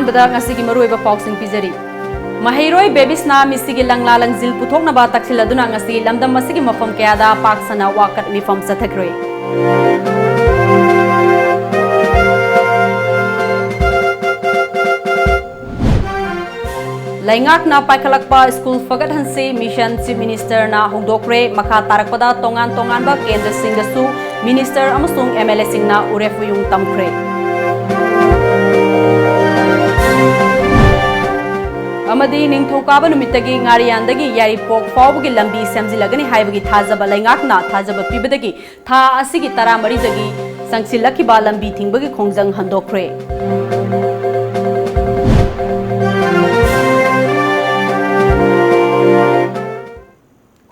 अहानबदा ngasi gi maruiba pausing pizari Mahiroi bebisna misigi langla langjil puthokna ba taksiladuna ngasi lamdam masigi mafam kayada paksana wakat mifam sathakre Laingak na paikhalakpa school fagat hansi mission chief minister na hongdokre makha tarakpada tongan ba kendra singdasu minister amasung MLA singna urefuyung tamkre Amadi ningthokaba numitagi ngariandagi yaripok fawbugi lambi semjilagani haibagi thajaba laingakna thajaba pibadagi tha asigi taramaridagi sangsilakiba lambi thingbagi khongjang handokre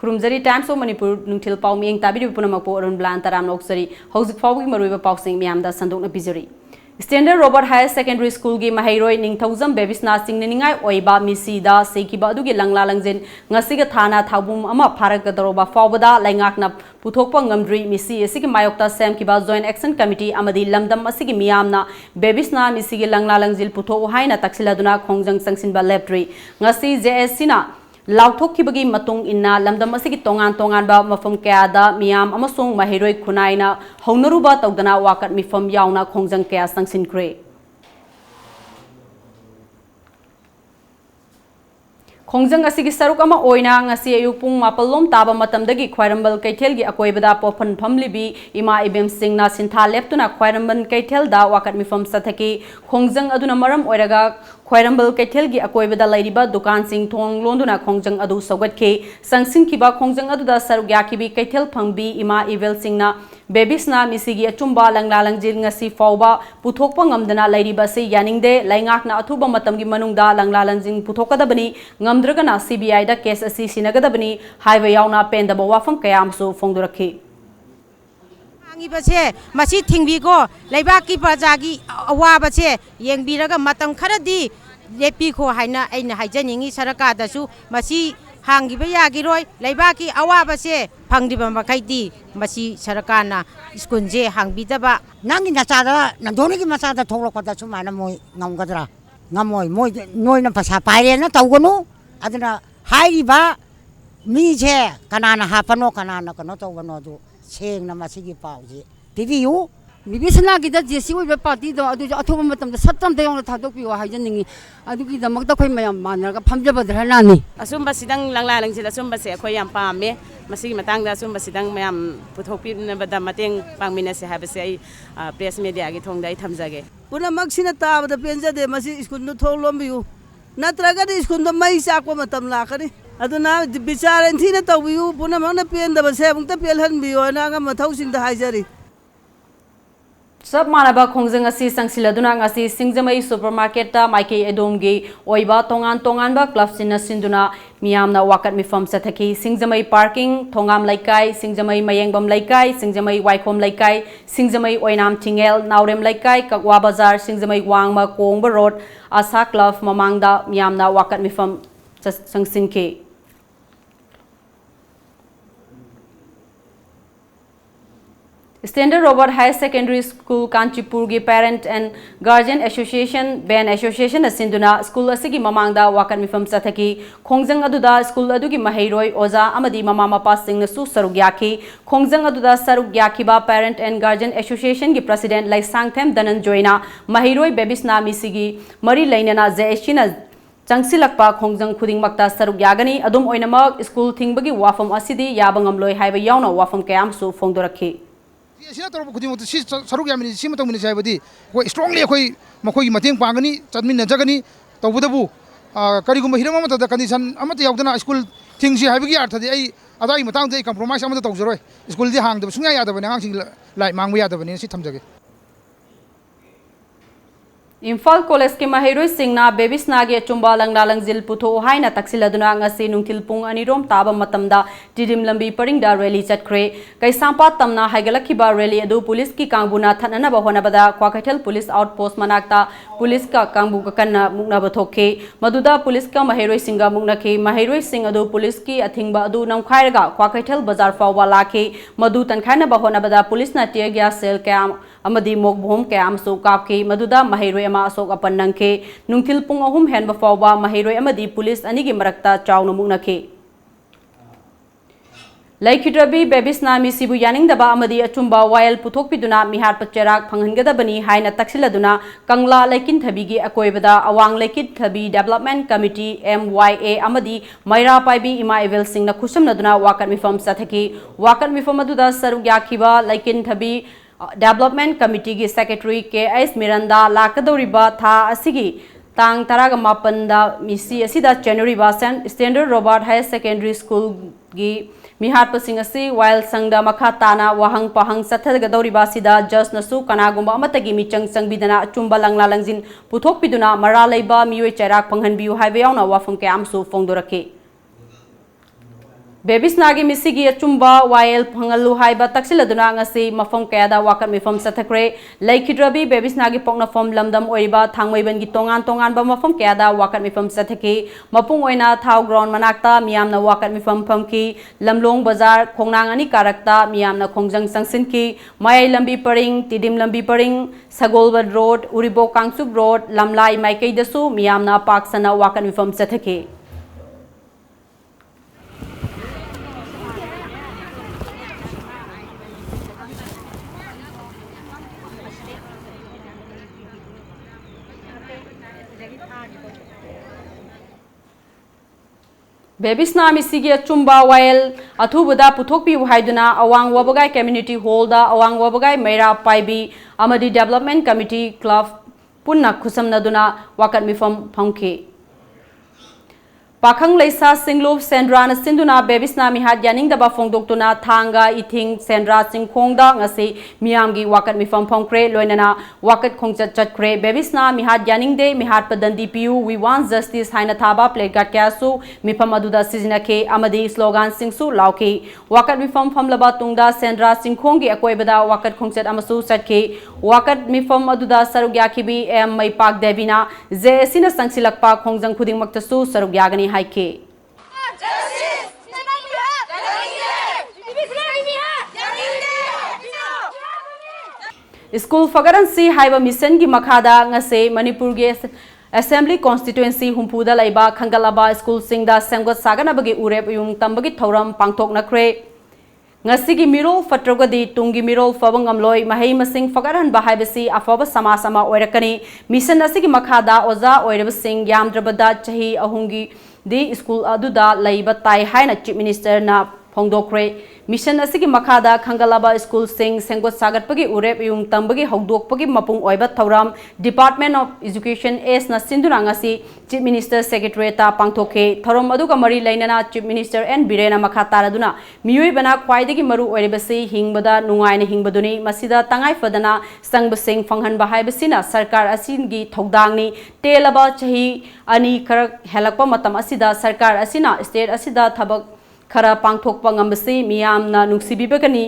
Kurumjari Times of Manipur nungthil pawmieng tabiri punamakpo ARUNBALA taram noksari hojik fawbugi maruiba pawsing miyamda sandokna pizari Standard Robert Higher Secondary School gi Mahairoi ningthaujam bebisna singningai oiba misida sekiba adugi langla langjin ngasiga thana thaubum ama pharagadaroba fawbada laingakna puthokpa ngamdri misi asigi mayokta semkiba Joint Action Committee amadi lamdam asigi miyamna bebisna misigi langla langjil putho haina taksiladuna khongjang sangsinba leptri ngasi JSC na Lauthokibagi matung inna lamdam asigi tongan ba mafam kayada miyam amasung mahiroi khunaina hongnaruba tawdana wakat mifam yauna khongjang kaya sangsinkre Khongjang asigi saruk ama oina ngasi ayupung mapalom taba matamdagi khwairambal kaithelgi akoibada pofan phamlibi ima ibem singna sintha leptuna khwairamban kaithel da wakat mifam sathaki khongjang aduna maram oiraga khwairambal kaithelgi akoibada lairiba dukan sing thong londuna khongjang adu sogatke sangsinkiba khongjang aduda saruk yakibi kaithel phangbi ima ivel singna bebisna misigi achumba langla langjil ngasi fawba puthokpa ngamdana lairiba se yaningde laingakna athuba matamgi manungda langla langjing puthokadabani ngamdragana CBI da case asi sinagadabani haiwa yauna pendaba wafam kayamsu fongdorakhi base masi thingbigo leibaki prajagi awabase yengbiraga matam kharadi lepi kho haina aina haijaningi saraka dasu masi hangiba yagiroi leibaki awabase phangdiba makaidi masi sarakana skunje hangbidaba nangi nachada nandoni ki masada tholokada sumana moi ngamgadra ngamoi moi noina pasa paire na tawgonu aduna hairiba mi je kanana hapano kanana kano tawgano du Seng nama sigi pauji. TV you. Bibisna kita jesi we party do adu athuba matam da satam da yong thadok pi wa haijaningi adu ki da makta khoi mayam manarga phamja badrana ni asumba sidang langla langsil asumba se khoi yam pame masigi matang da asumba sidang mayam puthopi na bada mateng pangmina se habase ai press media gi thong dai thamjage puna maksina ta bada penja de masi skun no thong lombiu natraga de skun do mai sakwa matam la kani aduna bicharen thina tawiu puna mangna pen da base bungta pelhan biyo na ga mathau sing da haijari Sab manaba khongjang asi sangsiladuna ngasi singjamai supermarket ta maike edomgi oiba tongan ba club sinna sinduna miyamna wakat mifam sathaki singjamai parking thongam laikai singjamai mayengbam laikai singjamai waikhom laikai singjamai oinam tingel naurem laikai kakwa bazar singjamai wangma kongba road asa club mamangda miyamna wakat mifam sangsinke Standard Robert Higher Secondary School Kanchipur gi Parent and Guardian Association Ben Association asinduna school asigi mamangda wakan mifam sathaki khongjang aduda school adugi mahairoi oza amadi mama mapa singna su sarugyaki khongjang aduda sarugyaki ba Parent and Guardian Association gi President Laisangthem Dananjoina mahairoi bebisna misigi mari lainana JSC na Changsilakpa khongjang khuding makta saruk yagani adum oinamak school thingbagi wafam asidi yabangamloi haiba yauna wafam kayam su fongdorakhi Sina toro khuding mot si saruk yamini si matong mini saibadi ko strongly khoi makhoi mateng pangani chatmin jagani tawbudabu karigum hirama mata da condition amata yaudana school thingsi haibagi arthadi ai adai matang dei compromise amata tawjoroi school di hangda sunga yadabani angang sing lai mangbu yadabani si thamjage Imphal College ke Mahiroi Singna bebisna ge chumba langla langjil putho haina taksiladuna ngasi nungthil pung anirom taba matamda tidim lambi paringda rally chatkre kaisampa tamna haigalakhiba rally adu police ki kangbuna thanana ba honabada kwakaithel police outpost manakta police ka kangbu ka kanna mukna bathokhe maduda police ka Mahiroi Singa muknakhe Mahiroi Sing adu police ki athingba adu namkhairaga kwakaithel bazar fawwa lakhe madu tankhaina ba honabada police na tear gas cell ka amadi mok bhom kaya amsu kapki maduda mahairoi ama asok apan nangke nungthil pung ahum henba fawba mahairoi amadi police anigi marakta chawna muknake Laikhidrabi Bebisna Misibu Yaningdaba Amadi Achumba Wail Puthokpiduna Mihar Pacherak Phangangadabani Haina Taksiladuna Kangla Laikin Thabigi Akoibada Awang Laikit Thabi Development Committee MYA Amadi Maira Paibi Ima Evel Singna Khusamnaduna Wakat Mifam Sathaki Wakat Mifam Aduda Saruk Yakhiba Laikin Thabi Development Committee gi Secretary KS Miranda Lakadoriba Tha Asigi Tang Taraga Mapanda Misi Asida January Basan Standard Robert Higher Secondary School gi Mihat pasing asi while sangda makhatana wahang pahang sathadagadori basida just nasu kanagumba amatagi michang sangbidana chumba langla langjin puthok piduna mara leiba mioi chairak panghan biu haibe yauna wafam ke amsu fongdorake Bebisnagi misigi achumba YL phangalu haiba taksiladuna ngasi mafam kayada wakat mifam sathakre Laikhidrabi Bebisnagi pokna form lamdam oiba thangmaiban gi tongan ba mafam kayada wakat mifam sathaki mapung oina thau ground manakta miyamna wakat mifam phamki lamlong bazar khongnang ani karakta miyamna khongjang sangsinki mai lambi paring tidim lambi paring sagolbad road uribo kangsub road lamlai maikei dasu miyamna paksana wakat mifam sathaki Bebisna misigi achumba while athubuda puthokpi haiduna awang wabagai community hall da awang wabagai Maira Paibi Amadi Development Committee Club punna khusamnaduna wakat mifam phangki Pakhang Leisa Singlup Sendra na Sinduna Bebisna Mihat Yaningdaba Fongdoktuna Thanga Ithing Sendra Singkhongda ngasi miyamgi wakat mifam phangkre loinana wakat khongchat chatkre Bebisna Mihat Yaningde Mihat Padandi Piu We Want Justice haina thaba placard kyasu mifam aduda sizinake amadi slogan singsu lauki wakat mifam famlaba tungda Sendra Singkhonggi akoibada wakat khongchat amasu satke wakat mifam aduda sarugyakhibi M Maipak Devina JSina sangsilakpa khongjang khuding maktasu sarugyagani haike School Fagaransi Haiba Mission gi Makhada ngase Manipur ge Assembly Constituency Humpuda Laiba Khangalaba School Singda Semgot Saganabagi Urep Yung Tambagi Thoram Pangthok Nakre Ngasigi Mirol Fatrogadi Tungi Mirol Fabangamloi Mahai Masing Fagaran Bahaibasi Afaba Samasama Oirakani Mission Asigi Makhada Oza Oirab Singh Yamdrabada Chahi Ahungi di school aduda laiba tai haina chief minister na phongdokre mission asigi makhada Khangalaba school sing sengot sagatpagi urep yung tambagi hogdokpagi mapung oiba thoram Department of Education S na sinduna ngasi chief minister secretary ta pangthoke thorom aduga mari lainana chief minister N Birena makhata raduna miyoi bana khwaidagi maru oiribasi hingbada nungaina hingbaduni masida tangai fadana sangbasing phanghan bahaibasina sarkar asingi thodangni telaba chahi ani kharak helakpa matam asida sarkar asina state asida thabak khara pangthokpa ngambasi miyamna nungsibibagani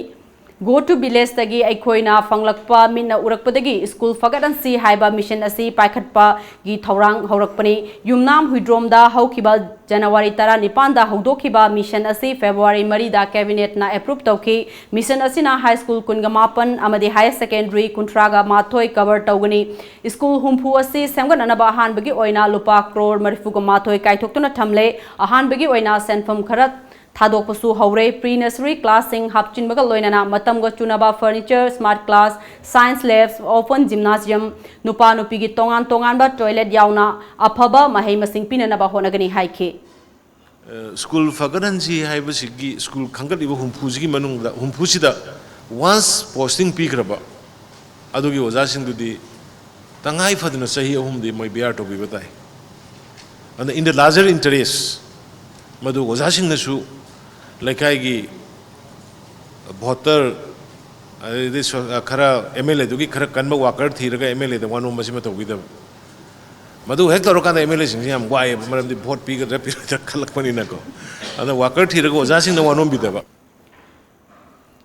go to village tagi aikoina fanglakpa minna urakpadagi school fagadansi haiba mission asi paikhatpa gi thorang horakpani yumnam huidromda haukiba January 19 da hogdokhiba mission asi February 3 da cabinet na approve tawki mission asina high school kungamapan amadi higher secondary kuntraga mathoi cover tawgani school humpu asi semgananaba ahanbagi oina lupa crore marifuga mathoi kaithoktuna thamle ahanbagi oina senfam kharat Thadokpasu Haure pre-nursery classing hapchinbaga loinana matamga chunaba furniture smart class science labs open gymnasium nupa nupi gi tongan ba toilet yauna aphaba mahai masing pinanaba honagani haike school fagaransi haibasigi school khangaliba humphuji manungda humphuchida once posting pigraba adugi ojasingdudi tangai faduna sahi ahumdi moi biar to bibatai and in the larger interest madu ojasingnasu laikai voter this khara MLA dugi khara kanba worker thiraga MLA da wanu masima tawida madu hek torokanda MLA sing yam gwai maramdi vote pi ga pi khalakpani na ko ada worker thiraga ojasing da wanu bidaba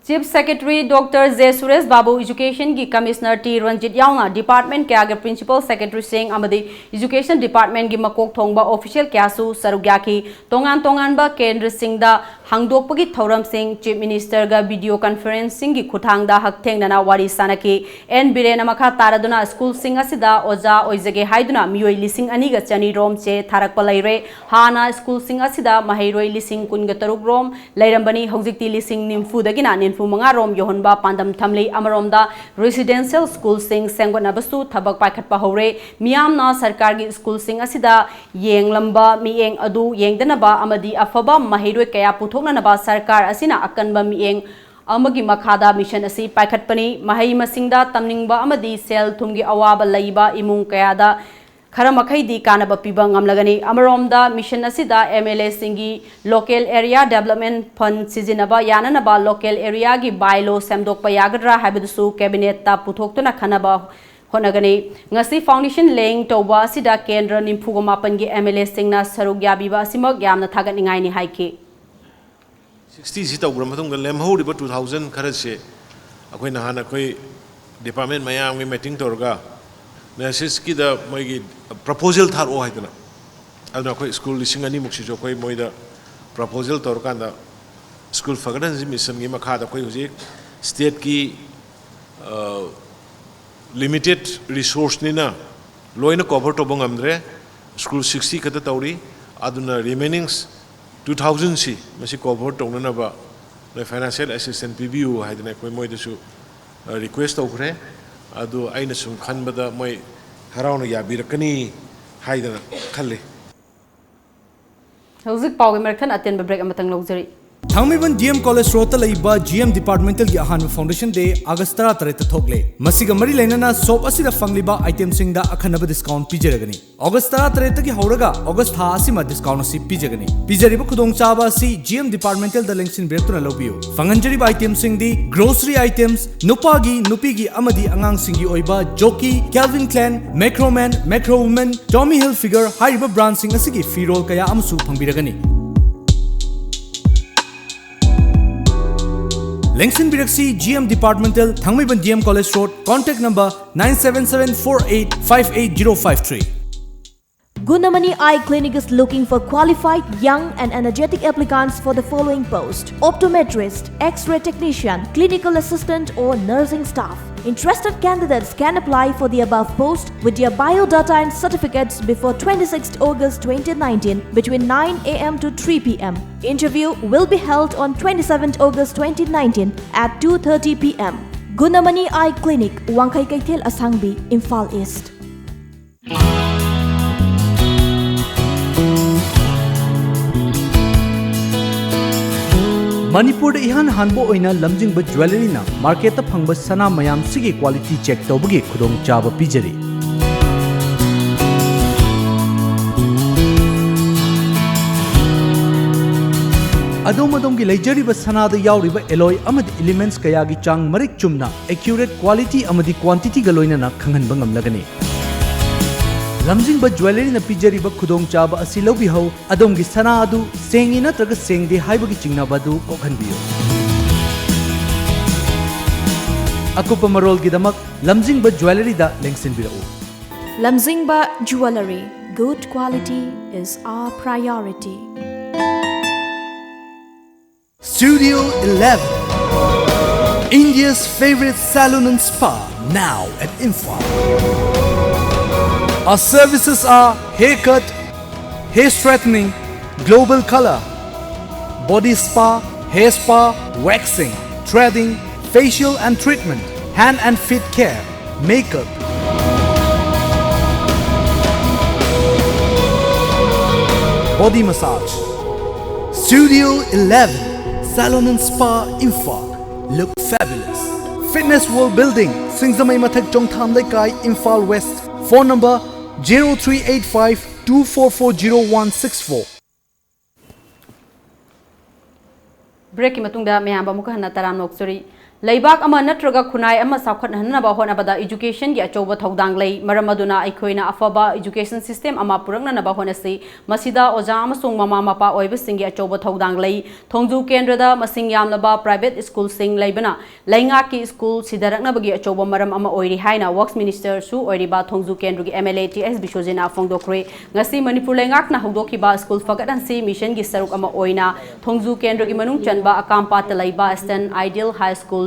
Chief Secretary Dr. J. Suresh Babu Education ki Commissioner T. Ranjit Yauna Department kya ge Principal Secretary Singh amadi Education Department ki makok thongba official kya su sarugyaki tongan ba Kendra Singh da hangdokpagi thauramsing Chief Minister ga video conferencing gi khuthangda hakthengna wari sanaki en birena makha taraduna school sing asida oja oizage haiduna miyoi lising ani ga chani rom che tharak palaire hana school sing asida mahairoi lising kun ga taruk rom lairambani hojikti lising nimfu dagina ninfu manga rom yohonba pandam thamli amaromda residential school sing sengona basu thabak paikhat pa hore miyamna sarkar gi school sing asida yenglamba mieng adu yengdana ba amadi afaba mahairoi kaya puthokna ba sarkar asina akanba mieng amagi makhada mission asi paikhatpani mahai masingda tamningba amadi sel thumgi awaba laiba imung kayada khara makhai di kanaba piba ngamlagani amaromda mission asida MLA singi local area development fund sizinaba yananaba local area gi bylaw semdokpa yagadra habidusu cabinet ta puthoktuna khanaba honagani ngasi foundation laying toba asida kendra nimfugo mapan gi MLA singna saruk yabiba asimok yamna thagat ningai ni haiki 60 si tawgra matung lem ho riba 2000 khara se akoi na hana koi department mayam ngi meeting torga message ki da moi gi proposal thar o haidana adna koi school lising ani muksi jo koi moi da proposal tor kanda school fagadan mission gi makha da koi huji state ki limited resource ni na loina cover to bangamdre school 60 kata tawri aduna remaining 2000 si masi cover tongna na ba na financial assistance PBU haidana koi moi da su request tawre adu aina sum khanbada moi harauna ya birakani haidana khalle hojik pawge merthan aten break amatang logzari Thangmiban GM College Road ta laiba GM Departmental gi ahan Foundation Day August 13 ta thokle masiga mari lainana shop asida fangliba item singda akhanaba discount pijaragani August 13 ta gi horaga August tha asima discount asi pijagani pijariba khudong chaba si GM Departmental da lengsin brektuna lobiyo fanganjari ba item singdi grocery items nupagi nupigi amadi angang singi oiba jockey Calvin Klein Macroman Macro Woman Tommy Hilfiger hariba brand sing asigi firol kaya amsu phangbiragani Lengsin Biraksi GM Departmental Thangmiban GM College Road contact number 97748588053 Gunamani Eye Clinic is looking for qualified, young and energetic applicants for the following post: optometrist, X-ray technician, clinical assistant or nursing staff. Interested candidates can apply for the above post with their biodata and certificates before 26th August 2019 between 9 a.m. to 3 p.m. Interview will be held on 27th August 2019 at 2:30 p.m. Gunamani Eye Clinic, Wangkai Kaithel Asangbi, Imphal East. Manipur ihan hanbo oina lamjingba jewelry na market ta phangba sana mayam sigi quality check tawbagi khudong chaba pijari adom gi leijariba sana da yauriba alloy amadi elements kaya gi chang marik chumna accurate quality amadi quantity ga loina na khangan bangam lagani lamjingba jewelry na pijariba khudong chaba asi lobi ho adom gi sana adu sengi na traga sengde haibagi chingna badu kokhanbiyo akupa marol gi damak lamjingba jewelry da lengsin birau Lamjingba Jewelry, good quality is our priority. Studio 11, India's favorite salon and spa, now at Imphal. Our services are haircut, hair straightening, global color, body spa, hair spa, waxing, threading, facial and treatment, hand and feet care, makeup. Body massage. Studio 11, Salon and Spa, Imphal. Look fabulous. Fitness World Building, Singzamai Mathak Chongtham Laikai, Imphal West. Phone number 0385 2440 164. Break की मतुंगदा ma'am अमुक हन्ना तराम नोक्सरी लेबाक अमा नत्रगा खुनाई अमा साखटहननबा होनबदा education की अचौबा थौदांग लई मरम अदुना अखोइना अफबा education system अमा पुरंगनबा होनसी मसिदा ओजा अमसुंग ममा मपा ओइबसिंग की अचौबा थौदांग लई थोंजू केंद्रदा मसिंग यामलबा प्राइवेट स्कूल सिंग लेबना लैंगा की स्कूल सिदरकनबगी अचौबा मरम अमा ओइरि हाइना वर्क्स मिनिस्टर सु ओइरिबा थोंजू केंद्र की MLA TS बिशोजेना फोंदोक्रे ngasi मणिपुर लैंगाकना हौदोखिबा स्कूल फगदनसी मिशन की सरुक अमा ओइना थोंजू केंद्र की मनुंग चनबा अकामपात लैबा स्टन आइडियल हाई स्कूल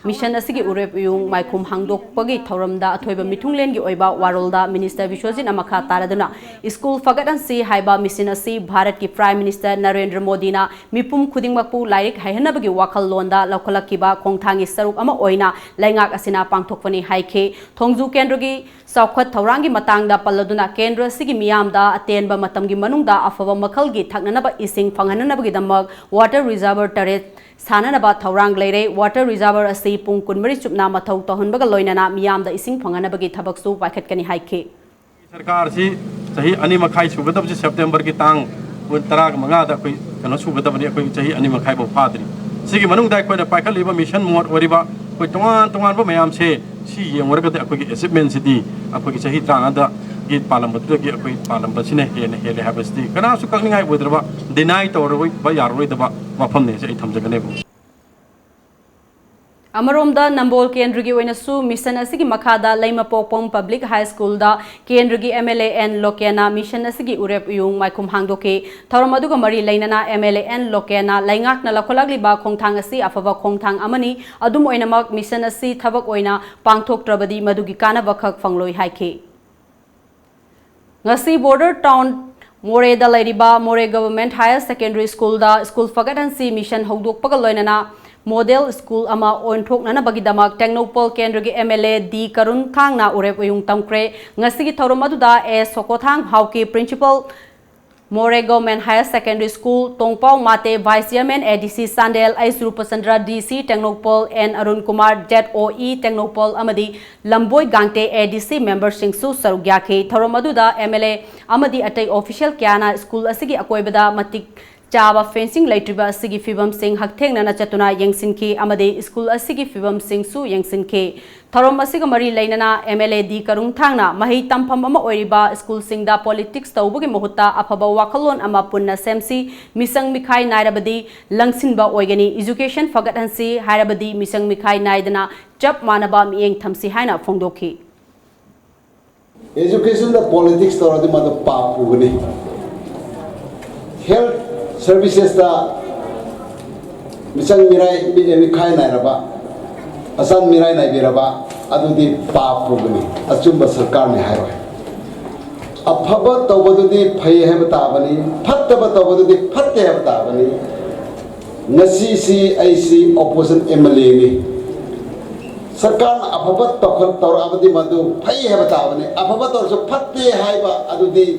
मिशन असगी उरेप युंग माइखुम हांगदोकपगी थौरमदा अथोइबा मिथुंगलेन की ओइबा वारोलदा मिनिस्टर विश्वजित अमखा तारदुना स्कूल फगदनसी हाइबा मिशन असी भारत की प्राइम मिनिस्टर नरेंद्र मोदी ना मिपुम खुदिंगमकपु लाइरिक हाइहनबगी वाखल लोंदा लौखलकिबा खोंथांगी सरुक अमा ओइना लैंगाक असिना पांगथोकपनी हाइखे थोंजू केंद्र की सौखत थौरांगी मतांगदा पल्लदुना केंद्र असिगी मियामदा अतेनबा मतमगी मनुंगदा अफबा मखलगी थकननबा इसिंग फंगननबगी दमक वाटर रिजर्वर टरेट साननबा थौरांग लेरे वाटर रिजर्वर असी पुंग कुनमरी चुपना मथौ तहनबगा लोइनना मियामदा इसिंग फंगनबगी थबकसु पाइखटकनी हाइखे सरकार सी सही अनि मखाई सुगदब सेप्टेम्बर की तांग 15 दा कोई कनो सुगदबनी कोई सही अनि मखाई बो फादरी सिगी मनुंगदा कोइना पाइखलिबा मिशन मोड ओरिबा कोई तोंगान बो मयाम से सी येंगरगदे अखोगी अचीवमेंट सिटी अखोगी सही तांगादा ये पालंबदगी अखोई पालंबसिने हेले हाबस्ती कनासु कखनिंगाई ओद्रबा डिनाई तौरबो बा यारोइदबा वाफमने से थमजगनेबो अमरोमदा नंबोल केंद्र की ओइनसु मिशन असिगी मखादा लैमपोपम पब्लिक हाई स्कूल दा केंद्र की MLA N लोकेना मिशन असिगी उरेप युंग माइखुम हांगदोके थौरम अदुगा मरी लैनना MLA N लोकेना लैंगाकना लखोलागलिबा खोंथांग असि अफबा खोंथांग अमनी अदुम ओइनमक मिशन असि थबक ओइना पांगथोकत्रबदी मदुगी कानबा खक फंगलोइ हाइखे ngasi border town मोरे दा लैरिबा Moreh government higher secondary school दा स्कूल फगदनसी मिशन हौदोकपगा लोइनना मॉडल स्कूल अमा ओंथोकननबगीदमक टेक्नोपोल केंद्र की MLA डी करुण थांगना उरेप उयुंग तमक्रे ngasi थौरम अदुदा ए सोकोथांग हाउकी principal Moreh government higher secondary school तोंगपाव माते vice chairman ADC Chandel Rupchandra DC Tengnoupal N Arun Kumar ZOE Tengnoupal अमदी लंबोई गांगते ADC मेंबर सिंगसु सरुग्याखे थौरम अदुदा MLA अमदी अटै ऑफिशियल क्याना स्कूल असिगी अकोइबदा मतिक चाबा फेंसिंग लेट्रिबा असिगी फिबम सिंग हकथेंगना चतुना यंगसिनखे अमदे स्कूल असिगी फिबम सिंगसु यंगसिनखे थौरम असिगा मरी लैनना MLA डी करुंग थांगना मही तमफम अमा ओइरिबा स्कूल सिंगदा पॉलिटिक्स तौबगी महुत्ता अफबा वाखलोन अमा पुन्ना सेमसी मिसंग मिखाई नायरबदी लंगसिनबा ओइगनी एजुकेशन फगतहनसी हायरबदी मिसंग मिखाई नायदना चप मानबा मियेंग थमसी हायना फोंदोखी एजुकेशन दा पॉलिटिक्स तौरदि मद पापुगनी हेल्थ सर्विसेस दा मिसंग मिराई मिखाई नायरबा असन मिराई नायबिरबा अदुदी पापुगनी अचुंबा सरकार ने हायरोय अफबा तौबदुदी फै है बताबनी फत्तबा तौबदुदी फत्ते है बताबनी ngasi si IC opposition MLA ni सरकार अफबा तौखल तौराबदी मदु फै है बताबनी अफबा तौर सो फत्ते हाइबा अदुदी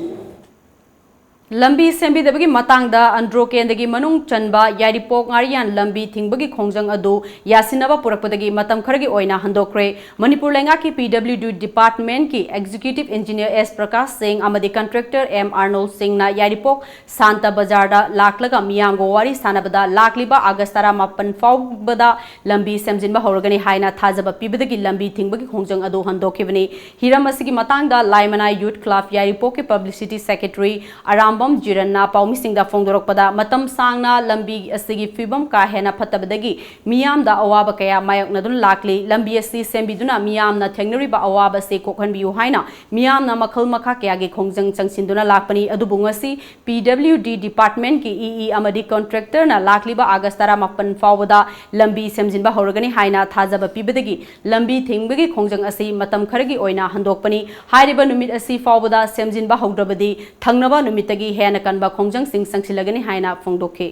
लंबी सेंबीदबगी मतंगदा अंड्रो केंदगी मनुंग चनबा यारिपोक ngariyan लंबी थिंगबगी खोंजंग अदु यासिनबा पुरकपदगी मतम खरगी ओइना हंदोक्रे मणिपुर लेंगा की PWD डिपार्टमेंट की executive engineer S Prakash Singh अमदी कंट्रैक्टर M आर्नोल्ड सिंह ना यारिपोक सांता बाजारदा लाखलगा मियांगो वारी सानबदा लाखलिबा अगस्त 15 फाउबदा लंबी सेमजिनबा हौरगनी हाइना थाजबा पिबदगी लंबी थिंगबगी खोंजंग अदु हंदोखिबनी हिरम असिगी मतंगदा लाइमना यूथ क्लब यारिपोक के पब्लिसिटी सेक्रेटरी आराम बम जिरन्ना पाउमी सिंगदा फोंदोरकपदा मतम सांगना लंबी असिगी फिबम का हेना फतबदगी मियामदा अवाब कया मायकनदुन लाकली लंबी असि सेंबिदुना मियामना थेंगनरिबा अवाब से कोखनबियु हाइना मियामना मखल मखा कयागे खोंजंग चंगसिंदुना लाकपनी अदुबुंगसी PWD डिपार्टमेंट की EE अमदी कॉन्ट्रैक्टर ना लाकलिबा अगस्त 15 फावदा लंबी सेमजिनबा हौरगनी हाइना थाजबा पिबदगी लंबी थिंगबगी खोंजंग असि मतम खरगी ओइना हंदोकपनी हाइरिबा नुमित असि फावदा सेमजिनबा हौद्रबदी थंगनबा नुमितगी हेन कनबा खोंजंग सिंग संगसिलगनी हाइना फोंदोखे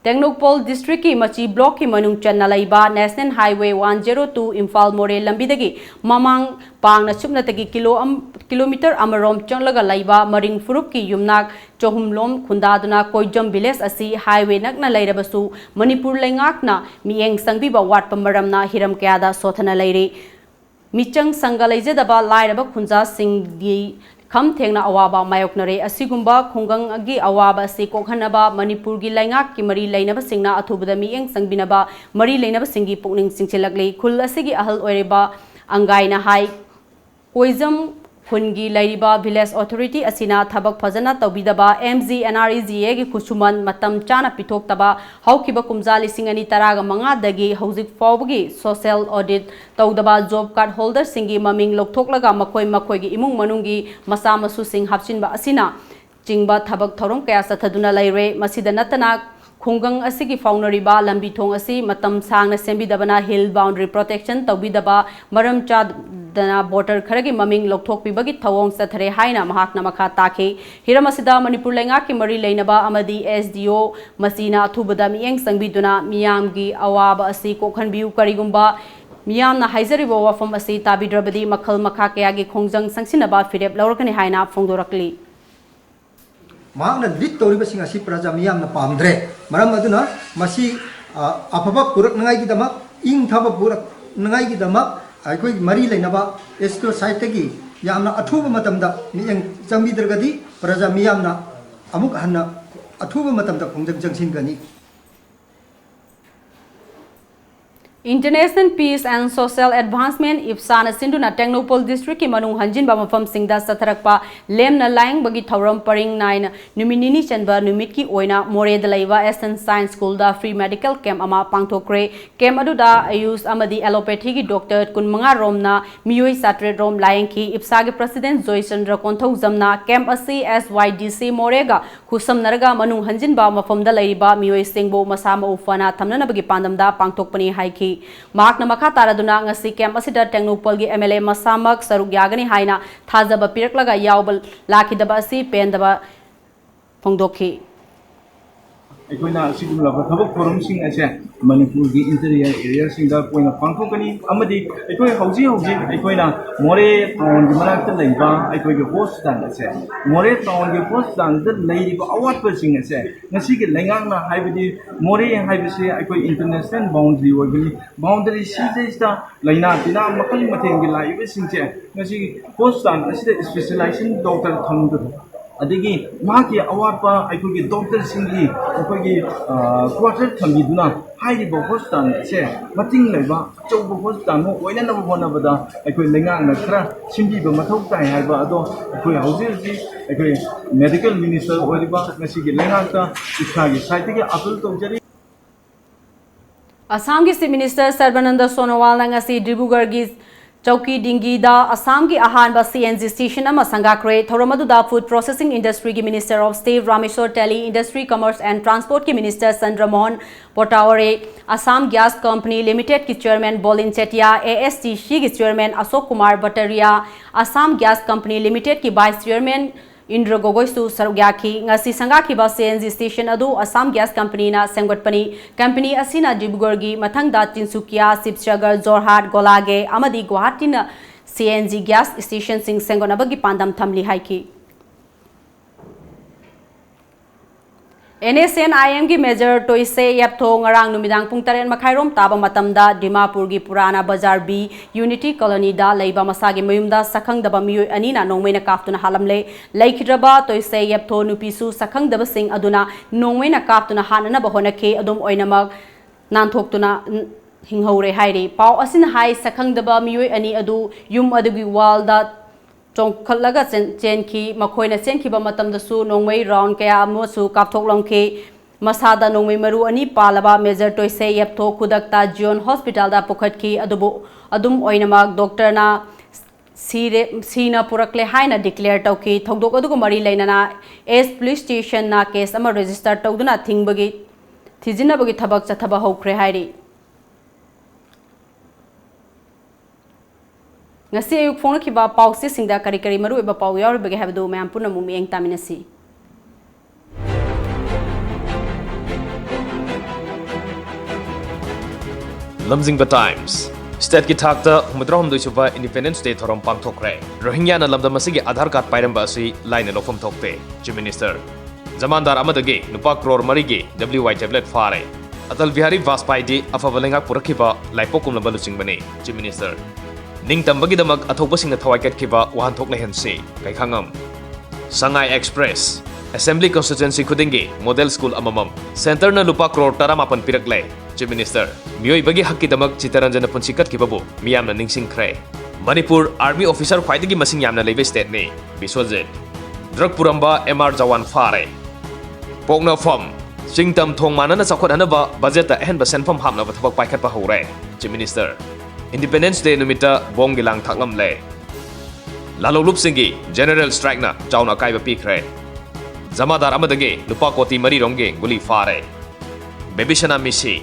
टेक्नोपोल डिस्ट्रिक्ट की मची ब्लॉक की मनुंग चन्ना लैबा नेशनल हाईवे 102 इम्फाल मोरे लंबीदगी ममांग पांगना सुपनतगी किलोमीटर अमरोम चंगलगा लैबा मरिंग फुरुप की युमनाक चोहुमलोम खुंदादुना कोइजम विलेज असी हाईवे नकना लैरबसु मणिपुर लैंगाकना मियेंग संगबीबा वाटपा मरमना हिरम कयादा सोथना लैरे मिचंग संग लैजदबा लाइरबा खुंजा सिंगी खम थेंगना अवाबा मायोकनरे असिगुम्बा खुंगंगी अवाबा से कोखनबा मणिपुर की लैंगाक की मरी लेनब सिंगना अथुबदा मियेंग संगबिनबा मरी लेनब सिंगी पुकनिंग सिंगचिलकले खुल असिगी अहल ओइरेबा अंगाइना हाई कोइजम खुनगी लैरिबा विलेज अथॉरिटी असिना थबक फजना तौबिदबा MGNREGA की खुसुमन मतम चाना पिथोक्तबा हौकिबा कुमजा लिसिंग अनि तरागा मंगादगी हौजिक फावबगी सोशल ऑडिट तौदबा जॉब कार्ड होल्डर सिंगी ममिंग लोकथोकलगा मखोय मखोयगी इमुंग मनुंगी मसा मसु सिंग हापचिनबा असिना चिंगबा थबक थौरम कया सथदुना लैरे मसिदा नतना खुंगंग असिगी फाउनरिबा लंबी थोंग असि मतम सांगना सेंबिदबना हिल बाउंड्री प्रोटेक्शन तौबिदबा मरम चादना बोटर खरगी ममिंग लोकथोकपिबगी थवोंग सथरे हाइना महाकना मखा ताखे हिरम असिदा मणिपुर लैंगा की मरी लेनबा अमदी SDO मसीना अथुबदा मियेंग संगबिदुना मियामगी अवाब असि कोखनबियु करिगुम्बा मियामना हाइजरिबो वफम असि ताबिद्रबदी मखल मखा कयागी खोंजंग संगसिनबा फिरेप लौरकनि हाइना फोंदोरकली मांगना लीड तौरीबसिंग असि प्रजा मियामना पामद्रे मरम अदुना मसी अफबा पुरक नंगाइगिदमक इंग थबा पुरक नंगाइगिदमक अखोई मरी लेनबा एस्को साइटगी यामना अथुबा मतमदा मियंग जंबिद्रगदी प्रजा मियामना अमुक हन्ना अथुबा मतमदा खोंजंग जंगसिनगनी International Peace and Social Advancement IPSAN Sinduna Technopol District ki manung hanjin ba mafam singda satharakpa lemna laing bagi thauram paring nain numinini chanba numit ki oina more da laiwa Eastern Science School da free medical camp ama pangthokre camp adu da ayus amadi allopathy ki doctor kunmanga romna miyoi satre rom laing ki IPSA ge president Joy Chandra Konthau jamna camp asi SYDC morega khusam naraga manung hanjin ba mafam da laiba miyoi singbo masama ufana thamna bagi pandam da pangthokpani haiki mark नमखा तारादुना ngasi camp asida Technopol gi MLA masamak saruk yagani haina thajaba piraklaga yaubal lakhidaba asi pendaba phongdokhi अखोना सिगुमला थबक फोरमसिंग असे मणिपुर की interior area सिंगा कोइना पांथोकनी अमदी अखोय हौजी हौजी अखोना मोरे town की मनाक्ता लैबा अखोय के hospital असे Moreh town की hospital द लैरिबा अवाटपर सिंग असे ngasi के लैंगांगना हाइबदी मोरे हाइबसे अखोय इंटरनेशनल बाउंड्री ओइबनी बाउंड्री सीदेस्ता लैना तिना मखल मथेंगी लाइबे सिंगसे ngasi हॉस्पिटल असिदा स्पेशलाइजेशन डॉक्टर थंगदो अदगी माकी अवाटपा अखोगी डॉक्टर सिंगी अखोगी क्वार्टर थंगीदुना हाइरिबो हॉस्पिटल से मतिंग लैबा चौबो हॉस्पिटल मो ओइननबो होनबदा अखोई लेंगांगना खरा सिंबीबो मथौ ताइ हाइबा अदो अखोई हौजी अखोई मेडिकल मिनिस्टर ओइरिबा ngasiगी लेंगांगता इसागी साइटगी अपील तौजरी असम की chief minister Sarbananda Sonowal ngasi Dibrugarh की चौकी डिंगी दा असम की अहानबा CNG स्टेशन अमा संगाख्रे थौरमदुदा फूड प्रोसेसिंग इंडस्ट्री की minister of state Rameswar Teli industry commerce and transport की minister Chandramohan Patowary Assam gas company limited की चेयरमैन बोलिन चेटिया ASTC की chairman Ashok Kumar Bataria Assam gas company limited की वाइस चेयरमैन इंद्र गोगोइसु सरुग्याखी ngasi संगाखिबा CNG स्टेशन अदु असम गैस कंपनी ना सेंगटपनी कंपनी असिना डिब्रुगढ़ की मथंगदा तिनसुकिया शिवसागर जोरहाट गोलागे अमदी गुवाहाटी ना CNG गैस स्टेशन सिंग सेंगोनबगी पांदम थमली हाइकी NSNIM की मेजर टोइसे यपथो ngarang numidang pung 8 makhairom taba matamda Dimapur gi Purana Bazar B Unity Colony da leiba masagi mayumda sakhang daba miyoi anina nongmeina kaftuna halamle laikhidraba toise yeptho nupisu sakhang daba sing aduna nongmeina kaftuna hanana bahonake adum oinamak nanthokuna hinghore hairi pau asin hai sakhang daba miyoi ani adu yum adugi walda चौखलगा चेनखी मखोइना चेनखिबा मतमदसु नोंमै round कया अमसु कापथोकलमखे मसादा नोंमै मरु अनि पालबा मेजर टोइसे यपथो खुदकता जियोन हॉस्पिटल दा पुखटखी अदुबो अदुम ओइनमाक डॉक्टरना सीना पुरकले हाइना डिक्लेयर तौखी थौदोक अदुगो मरी लेनाना एस पुलिस स्टेशन ना केस अमा register तौदुना थिंगबगी थिजिनबगी थबक चथबा हौख्रे हाइरी ngasi ayuk phone ki ba pausi singda kari kari maru eba pau yaur bege habdo mayam puna mumi eng taminasi lamjingba times state ki thakta humdrom doi suba independence day thorom pangthokre rohingya na lamdam asigi aadhar card pairamba asi line lofam thokte chief minister zamandar amadagi nupa crore marigi WY tablet fare atal bihari vajpayee di afabalenga purakhiba laipokum labalu singbani chief minister ꯅꯤꯡꯇꯝꯕꯒꯤꯗꯃꯛ ꯑꯊꯧꯕꯁꯤꯡꯅ ꯊꯋꯥꯏ ꯀꯠꯈꯤꯕ ꯋꯥꯍꯟꯊꯣꯛ ꯂꯩꯍꯟꯁꯤ ꯀꯩꯈꯥꯉꯝ ꯁꯉꯥꯏ express assembly ꯀꯟꯁꯇꯤꯇꯨꯑꯦꯟꯁꯤ ꯈꯨꯗꯤꯡꯒꯤ model school ꯑꯃꯃꯝ ꯁꯦꯟꯇꯔꯅ ꯂꯨꯄꯥ crore 18 ꯄꯤꯔꯛꯂꯦ chief minister ꯃꯤꯑꯣꯏꯕꯒꯤ ꯍꯛꯀꯤꯗꯃꯛ ꯆꯤꯇꯔꯟꯖꯟꯅ ꯄꯨꯟꯁꯤ ꯀꯠꯈꯤꯕꯕꯨ ꯃꯤꯌꯥꯝꯅ ꯅꯤꯡꯁꯤꯡꯈ꯭ꯔꯦ Manipur army officer ꯈ꯭ꯋꯥꯏꯗꯒꯤ ꯃꯁꯤꯡ ꯌꯥꯝꯅ ꯂꯩꯕ ꯁ꯭ꯇꯦꯠꯅꯤ ꯕꯤꯁ꯭ꯋꯖꯤꯠ ꯗ꯭ꯔꯒ ꯄꯨꯔꯝꯕ MR ꯖꯋꯥꯟ ꯐꯥꯔꯦ ꯄꯣꯛꯅꯐꯝ ꯆꯤꯡꯇꯝ ꯊꯣꯡ ꯃꯥꯟꯅꯅ ꯆꯥꯎꯈꯠꯍꯟꯅꯕ ꯕꯖꯦꯠꯇ ꯑꯍꯦꯟꯕ ꯁꯦꯟꯐꯝ ꯍꯥꯞꯅꯕ ꯊꯕꯛ ꯄꯥꯏꯈꯠꯄ ꯍꯧꯔꯦ ꯆꯤꯐ ꯃꯤꯅꯤꯁꯇꯔ ꯏꯟꯗꯤꯄꯦꯟꯗꯦꯟꯁ ꯗꯦ ꯅꯨꯃꯤꯠꯇ ꯕꯣꯝꯒꯤ ꯂꯥꯡ ꯊꯥꯛꯂꯝꯂꯦ ꯂꯥꯂꯧꯂꯨꯞꯁꯤꯡꯒꯤ ꯖꯦꯅꯔꯦꯜ ꯁ꯭ꯇ꯭ꯔꯥꯏꯛꯅ ꯆꯥꯎꯅ ꯑꯀꯥꯏꯕ ꯄꯤꯈ꯭ꯔꯦ ꯖꯃꯥꯗꯥꯔ ꯑꯃꯗꯒꯤ ꯂꯨꯄꯥ ꯀꯣꯇꯤ 4 ꯒꯨꯂꯤ ꯐꯥꯔꯦ ꯕꯦꯕꯤꯁꯅꯥ ꯃꯤꯁꯤ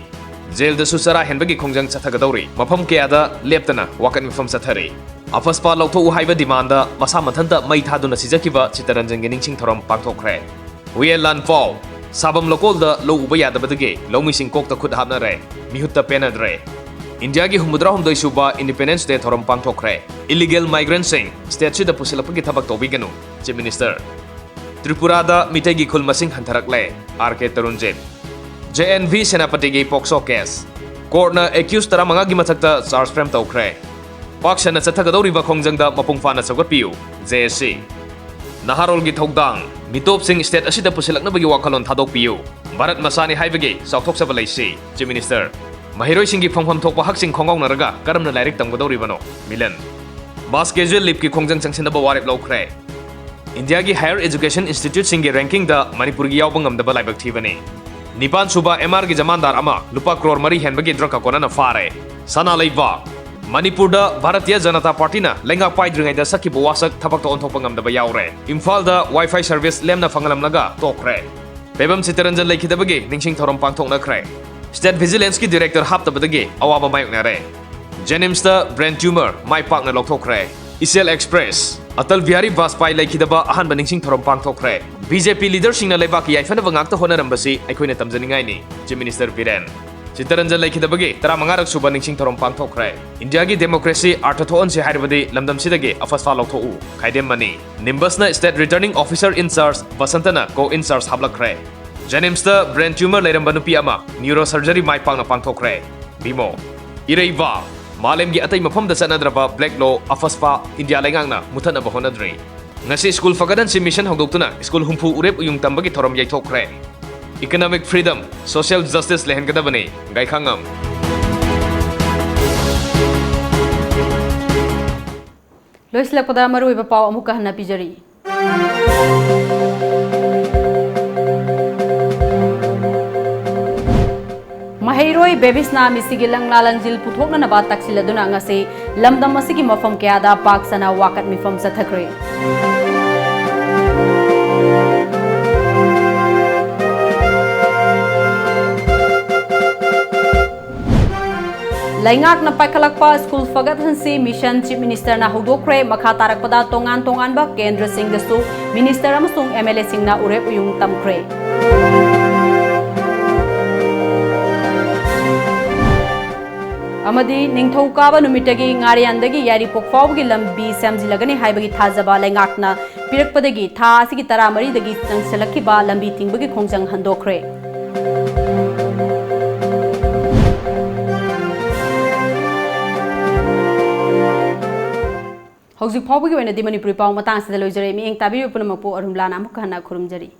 ꯖꯦꯜꯗꯁꯨ ꯆꯔꯥ ꯍꯦꯟꯕꯒꯤ ꯈꯣꯡꯖꯪ ꯆꯠꯊꯒꯗꯧꯔꯤ ꯃꯐꯝ ꯀꯌꯥꯗ ꯂꯦꯞꯇꯅ ꯋꯥꯀꯠ ꯃꯤꯐꯝ ꯆꯠꯊꯔꯤ ꯑꯐꯁꯄꯥ ꯂꯧꯊꯣꯛꯎ ꯍꯥꯏꯕ ꯗꯤꯃꯥꯟꯗ ꯃꯁꯥ ꯃꯊꯟꯇ ꯃꯩ ꯊꯥꯗꯨꯅ ꯁꯤꯖꯈꯤꯕ ꯆꯤꯇꯔꯟꯖꯟꯒꯤ ꯅꯤꯡꯁꯤꯡ ꯊꯧꯔꯝ ꯄꯥꯡꯊꯣꯛꯈ꯭ꯔꯦ ꯍꯨꯌꯦꯟ ꯂꯥꯟꯄꯥꯎ ꯁꯥꯕꯝ ꯂꯧꯀꯣꯜꯗ ꯂꯧ ꯎꯕ ꯌꯥꯗꯕꯗꯒꯤ ꯂꯧꯃꯤꯁꯤꯡ ꯀꯣꯛꯇ ꯈꯨꯠ ꯍꯥꯞꯅꯔꯦ ꯃꯤꯍꯨꯠꯇ ꯄꯦꯟꯅꯗ꯭ꯔꯦ ꯏꯟꯗꯤꯌꯥꯒꯤ 69 ꯁꯨꯕ ꯏꯟꯗꯤꯄꯦꯟꯗꯦꯟꯁ ꯗꯦ ꯊꯧꯔꯝ ꯄꯥꯡꯊꯣꯛꯈ꯭ꯔꯦ ꯏꯂꯤꯒꯦꯜ ꯃꯥꯏꯒ꯭ꯔꯦꯟꯠꯁꯤꯡ ꯁ꯭ꯇꯦꯠꯁꯤꯗ ꯄꯨꯁꯤꯜꯂꯛꯄꯒꯤ ꯊꯕꯛ ꯇꯧꯕꯤꯒꯅꯨ ꯆꯤꯐ ꯃꯤꯅꯤꯁꯇꯔ ꯇ꯭ꯔꯤꯄꯨꯔꯥꯗ ꯃꯤꯇꯩꯒꯤ ꯈꯨꯜ ꯃꯁꯤꯡ ꯍꯟꯊꯔꯛꯂꯦ RK ꯇꯔꯨꯟꯖꯤꯠ JNV ꯁꯦꯅꯥꯄꯇꯤꯒꯤ ꯄꯣꯛꯁꯣ ꯀꯦꯁ ꯀꯣꯔꯠꯅ ꯑꯦꯀ꯭ꯌꯨꯁ 15ꯒꯤ ꯃꯊꯛꯇ ꯆꯥꯔꯖ ꯐ꯭ꯔꯦꯝ ꯇꯧꯈ꯭ꯔꯦ ꯄꯥꯛꯁꯟꯅ ꯆꯠꯊꯒꯗꯧꯔꯤꯕ ꯈꯣꯡꯖꯪꯗ ꯃꯄꯨꯡ ꯐꯥꯅ ꯁꯧꯒꯠꯄꯤꯌꯨ JSC ꯅꯍꯥꯔꯣꯜꯒꯤ ꯊꯧꯗꯥꯡ ꯃꯤꯇꯣꯞꯁꯤꯡ ꯁ꯭ꯇꯦꯠ ꯑꯁꯤꯗ ꯄꯨꯁꯤꯜꯂꯛꯅꯕꯒꯤ ꯋꯥꯈꯜꯂꯣꯟ ꯊꯥꯗꯣꯛꯄꯤꯌꯨ ꯚꯥꯔꯠ ꯃꯁꯥꯅꯤ ꯍꯥꯏꯕꯒꯤ ꯆꯥꯎꯊꯣꯛꯆꯕ ꯂꯩꯁꯤ ꯆꯤꯐ ꯃꯤꯅꯤꯁꯇꯔ ꯃꯍꯩꯔꯣꯏꯁꯤꯡꯒꯤ ꯐꯪꯐꯝ ꯊꯣꯛꯄ ꯍꯛꯁꯤꯡ ꯈꯣꯡꯒꯥꯎꯅꯔꯒ ꯀꯔꯝꯅ ꯂꯥꯏꯔꯤꯛ ꯇꯝꯒꯗꯧꯔꯤꯕꯅꯣ ꯃꯤꯂꯟ ꯃꯥꯁ ꯀꯦꯖꯨꯑꯦꯜ ꯂꯤꯞꯀꯤ ꯈꯣꯡꯖꯪ ꯆꯪꯁꯤꯟꯅꯕ ꯋꯥꯔꯦꯞ ꯂꯧꯈ꯭ꯔꯦ ꯏꯟꯗꯤꯌꯥꯒꯤ ꯍꯥꯌꯔ एजुकेशन इंस्टीट्यूटसिंगी रैंकिंगदा मणिपुरगी यावब ngamdaba laibak thibani निपान सुबा MR की जमानदार अमा लुपा करोड़ 4 हेनबगी ड्रग कोना फारे सना लेबा मणिपुरदा भारतीय जनता पार्टी ना लेंगा पाइद्रिङैदा सकिबो वासक थबक ओन्थोप ngamdaba यावरे इम्फालदा वाईफाई सर्विस लेमना फंगलमलगा तोखरे बेबम चितरंजन लेखिदबगी निंगसिंग थोरम पांगथोकनखरे स्टेट विजिलेंस की डायरेक्टर हापतबदगी अवाबा मायकनरे जेनिम्सदा ब्रेन ट्यूमर माय पाकना लौथोखरे इसेल एक्सप्रेस अटल बिहारी वाजपेयी लेखिदबा अहानब निंगसिंग थोरम पांगथोखरे बीजेपी लीडर सिंगना लेबाकी याइफनब ngakta honarambasi अखोइना तमजनिंगाइनी चीफ मिनिस्टर बिरेन चितरंजन लेखिदबगी 35 रक सुबा निंगसिंग थोरम पांगथोखरे इंडिया की डेमोक्रेसी अर्थथोअनसे हाइरबदी लमदमसिदगी अफसफा लौथोउ खाइदेमनी निम्बसना स्टेट रिटर्निंग ऑफिसर इंचार्ज वसंतना को इंचार्ज हाबलखरे जेनिम्सदा ब्रेन ट्यूमर लेरंबा नुपी अमा न्यूरो सर्जरी माय पांगना पांगथोखरे बीमो इरेबा मालेमगी अतै मफमदा चनद्रबा ब्लैक लॉ अफसफा इंडिया लेंगांगना मुथनबा होनद्री ngasi school fagadan si mission hogdoktuna school humpu urep uyung tambagi thorom yaithokre economic freedom social justice lehengadabani gaikhangam loislakpada maruiba paw amuka hana pijari Mahairoi Bebisna misigi langlalanjil puthokna naba taksiladuna ngase lamdam masigi mafam kayada paksana wakat mifam sathakre Laingak na paikalakpa school fagathansi mission chief minister na hudokre makha tarakpada tongan ba kendra singh dasu minister amasung MLA singh na urep uyung tamkre amadi ningthau kaba numitagi ngariandagi yari pokfawgi lambi samjilagani haibagi thajaba laingakna pirakpadagi tha asigi taramari dagi changsalakhiba lambi tingbagi khongjang handokre Hojik phawbagi oina di Manipuri paw matang sida loijare mi eng tabi punamapo ARUNBALA amuk hana khurumjari